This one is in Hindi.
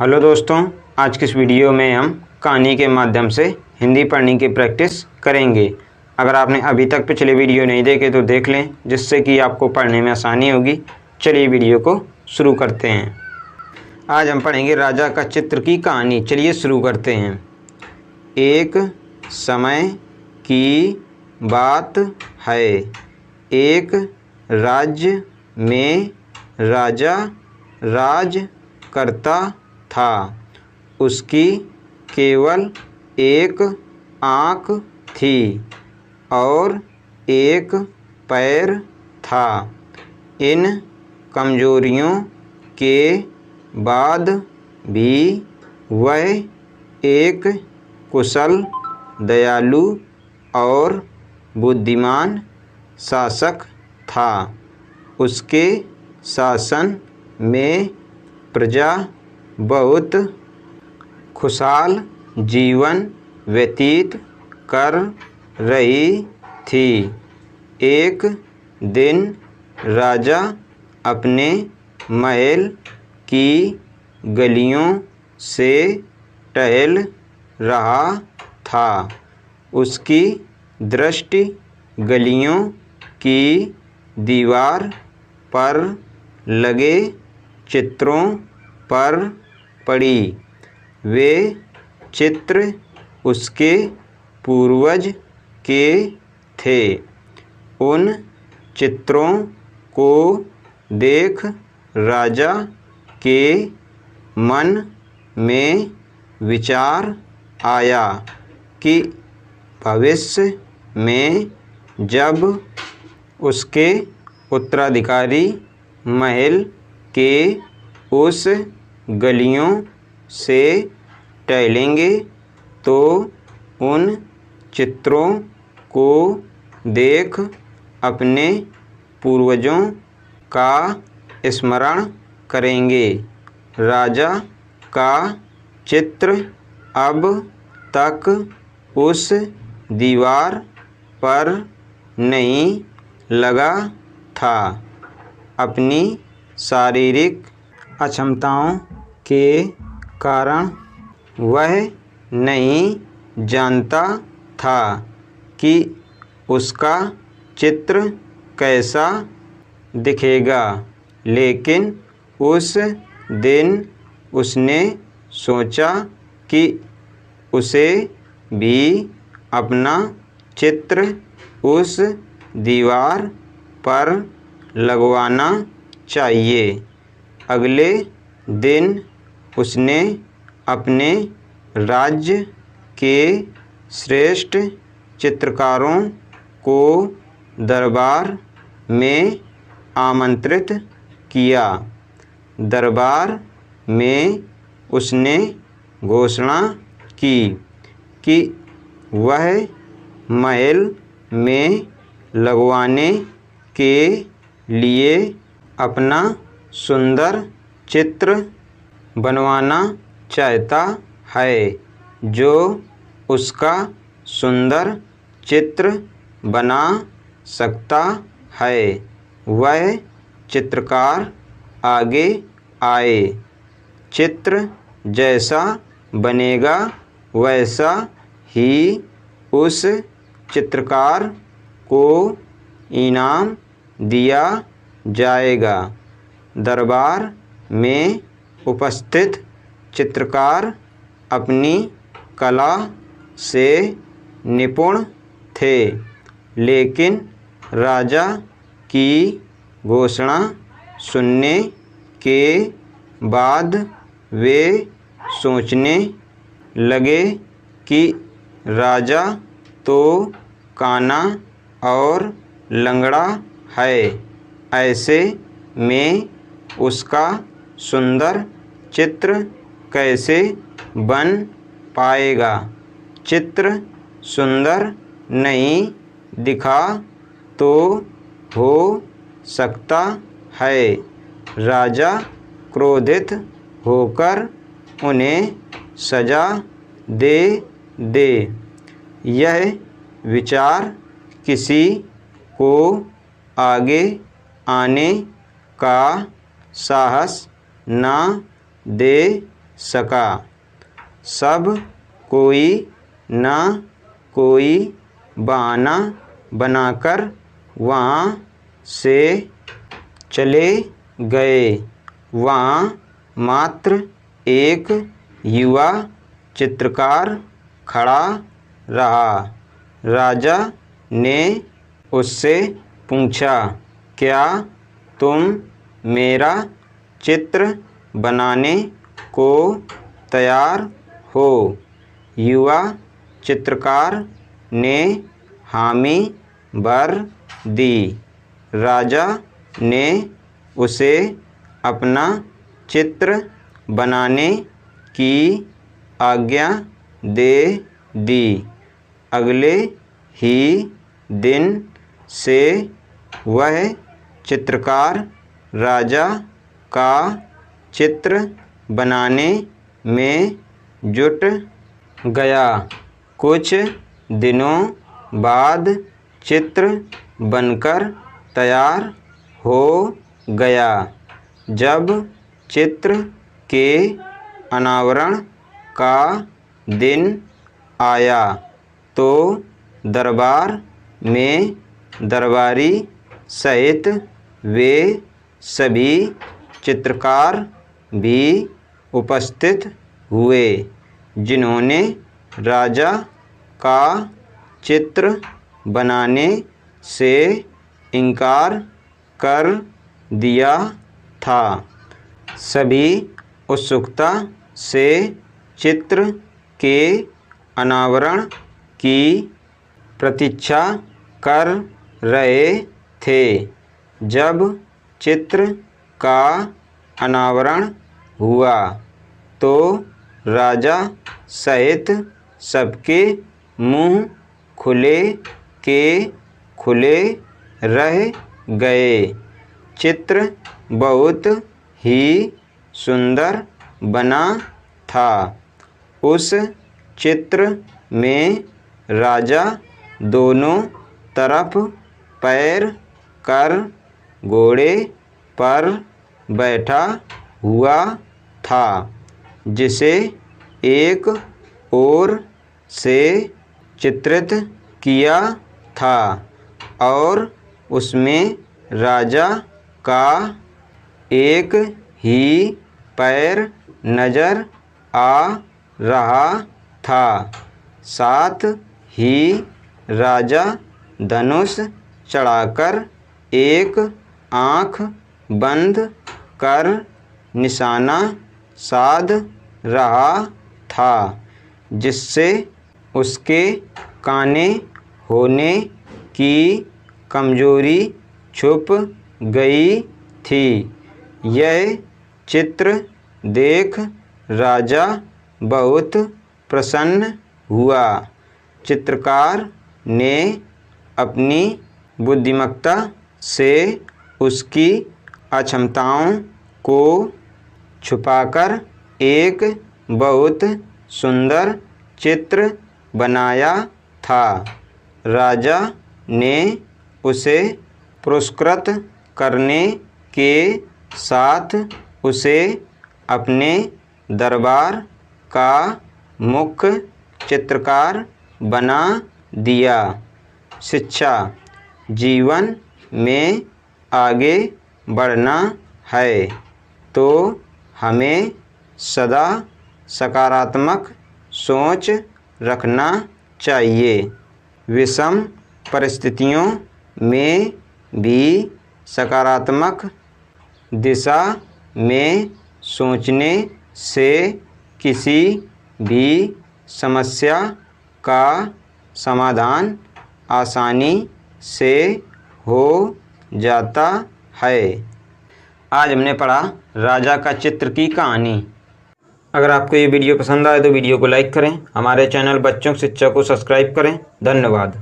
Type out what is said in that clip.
हेलो दोस्तों, आज की इस वीडियो में हम कहानी के माध्यम से हिंदी पढ़ने की प्रैक्टिस करेंगे। अगर आपने अभी तक पिछले वीडियो नहीं देखे तो देख लें, जिससे कि आपको पढ़ने में आसानी होगी। चलिए वीडियो को शुरू करते हैं। आज हम पढ़ेंगे राजा का चित्र की कहानी। चलिए शुरू करते हैं। एक समय की बात है, एक राज्य में राजा राज करता था। उसकी केवल एक आँख थी और एक पैर था। इन कमजोरियों के बाद भी वह एक कुशल, दयालु और बुद्धिमान शासक था। उसके शासन में प्रजा बहुत खुशहाल जीवन व्यतीत कर रही थी। एक दिन राजा अपने महल की गलियों से टहल रहा था। उसकी दृष्टि गलियों की दीवार पर लगे चित्रों पर पड़ी। वे चित्र उसके पूर्वज के थे। उन चित्रों को देख राजा के मन में विचार आया कि भविष्य में जब उसके उत्तराधिकारी महल के उस गलियों से टहलेंगे तो उन चित्रों को देख अपने पूर्वजों का स्मरण करेंगे। राजा का चित्र अब तक उस दीवार पर नहीं लगा था। अपनी शारीरिक अक्षमताओं के कारण वह नहीं जानता था कि उसका चित्र कैसा दिखेगा, लेकिन उस दिन उसने सोचा कि उसे भी अपना चित्र उस दीवार पर लगवाना चाहिए। अगले दिन उसने अपने राज्य के श्रेष्ठ चित्रकारों को दरबार में आमंत्रित किया। दरबार में उसने घोषणा की कि वह महल में लगवाने के लिए अपना सुंदर चित्र बनवाना चाहता है। जो उसका सुंदर चित्र बना सकता है, वह चित्रकार आगे आए। चित्र जैसा बनेगा वैसा ही उस चित्रकार को इनाम दिया जाएगा। दरबार में उपस्थित चित्रकार अपनी कला से निपुण थे, लेकिन राजा की घोषणा सुनने के बाद वे सोचने लगे कि राजा तो काना और लंगड़ा है, ऐसे में उसका सुंदर चित्र कैसे बन पाएगा। चित्र सुंदर नहीं दिखा तो हो सकता है राजा क्रोधित होकर उन्हें सजा दे। यह विचार किसी को आगे आने का साहस न दे सका। सब कोई न कोई बहाना बनाकर वहाँ से चले गए। वहाँ मात्र एक युवा चित्रकार खड़ा रहा। राजा ने उससे पूछा, क्या तुम मेरा चित्र बनाने को तैयार हो? युवा चित्रकार ने हामी भर दी। राजा ने उसे अपना चित्र बनाने की आज्ञा दे दी। अगले ही दिन से वह चित्रकार राजा का चित्र बनाने में जुट गया। कुछ दिनों बाद चित्र बनकर तैयार हो गया। जब चित्र के अनावरण का दिन आया तो दरबार में दरबारी सहित वे सभी चित्रकार भी उपस्थित हुए, जिन्होंने राजा का चित्र बनाने से इनकार कर दिया था। सभी उत्सुकता से चित्र के अनावरण की प्रतीक्षा कर रहे थे। जब चित्र का अनावरण हुआ तो राजा सहित सबके मुंह खुले के खुले रह गए। चित्र बहुत ही सुंदर बना था। उस चित्र में राजा दोनों तरफ पैर कर घोड़े पर बैठा हुआ था, जिसे एक ओर से चित्रित किया था और उसमें राजा का एक ही पैर नजर आ रहा था। साथ ही राजा धनुष चढ़ाकर एक आँख बंद कर निशाना साध रहा था, जिससे उसके काने होने की कमजोरी छुप गई थी। यह चित्र देख राजा बहुत प्रसन्न हुआ। चित्रकार ने अपनी बुद्धिमत्ता से उसकी अक्षमताओं को छुपाकर एक बहुत सुंदर चित्र बनाया था। राजा ने उसे पुरस्कृत करने के साथ उसे अपने दरबार का मुख्य चित्रकार बना दिया। शिक्षा। जीवन में आगे बढ़ना है तो हमें सदा सकारात्मक सोच रखना चाहिए। विषम परिस्थितियों में भी सकारात्मक दिशा में सोचने से किसी भी समस्या का समाधान आसानी से हो जाता है। आज हमने पढ़ा राजा का चित्र की कहानी। अगर आपको ये वीडियो पसंद आए तो वीडियो को लाइक करें। हमारे चैनल बच्चों की शिक्षा को सब्सक्राइब करें। धन्यवाद।